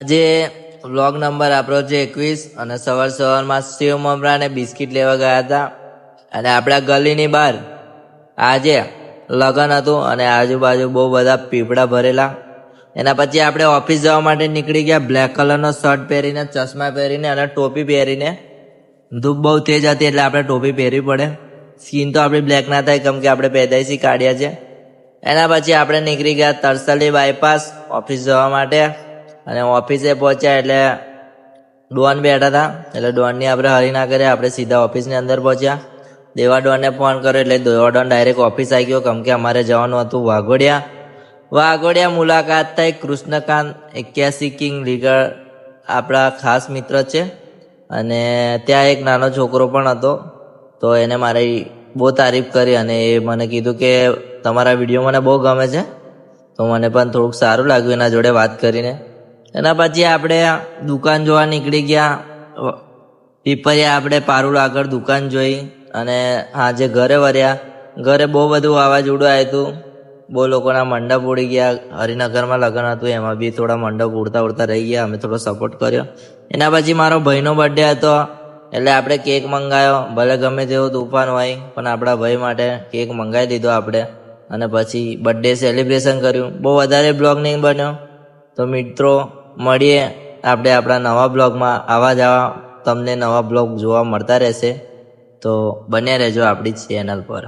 આજે vlog number આપણો છે 21 અને સવારમાં સેવ મમરા ને બિસ્કિટ લેવા ગયા હતા અને આપણા ગલીની બહાર આજે લગન હતું અને આજુબાજુ બહુ બધા પીપળા ભરેલા. એના પછી આપણે ઓફિસ જવા માટે નીકળી ગયા. બ્લેક કલરનો શર્ટ પહેરીને, ચશ્મા પહેરીને અને ટોપી પહેરીને. ધૂપ બહુ તેજ હતી એટલે આપણે ટોપી પહેરવી પડે. સ્કિન તો આપણી બ્લેક ના થાય કેમ કે આપણે પેદાઈશી કાઢ્યા છે. એના પછી આપણે નીકળી ગયા તરસાલી બાયપાસ ઓફિસ જવા માટે અને ઓફિસે પહોંચ્યા એટલે ડોન બેઠા હતા એટલે ડોનની આપણે હરી ના કરીએ, આપણે સીધા ઓફિસની અંદર પહોંચ્યા. દેવા ડોનને ફોન કર્યો એટલે દેવા ડોન ડાયરેક્ટ ઓફિસ આવી ગયો કેમ કે અમારે જવાનું હતું વાઘોડિયા મુલાકાત થઈ. કૃષ્ણકાંત 81 કિંગ લીગર આપણા ખાસ મિત્ર છે અને ત્યાં એક નાનો છોકરો પણ હતો. તો એને મારી બહુ તારીફ કરી અને એ મને કીધું કે તમારા વિડીયો મને બહુ ગમે છે. તો મને પણ થોડુંક સારું લાગ્યું એના જોડે વાત કરીને. એના પછી આપણે દુકાન જોવા નીકળી ગયા. પીપરિયા આપણે પારુલ આગળ દુકાન જોઈ અને આજે ઘરે વર્યા. ઘરે બહુ બધું વાવાઝોડું આવ્યું હતું, બહુ લોકોના મંડપ ઉડી ગયા. હરિનગરમાં લગ્ન હતું એમાં બી થોડા મંડપ ઉડતા રહી ગયા. અમે થોડો સપોર્ટ કર્યો. એના પછી મારો ભાઈનો બર્થડે હતો એટલે આપણે કેક મંગાવ્યો. ભલે ગમે તેવું તુફાન હોય પણ આપણા ભાઈ માટે કેક મંગાવી દીધો આપણે અને પછી બર્થડે સેલિબ્રેશન કર્યું. બહુ વધારે બ્લોગ નહીં બન્યો. તો મિત્રો મળીએ આપણે આપણા નવા બ્લોગમાં. આવા જ તમને નવા બ્લોગ જોવા મળતા રહેશે તો બન્યા રહેજો આપણી ચેનલ પર.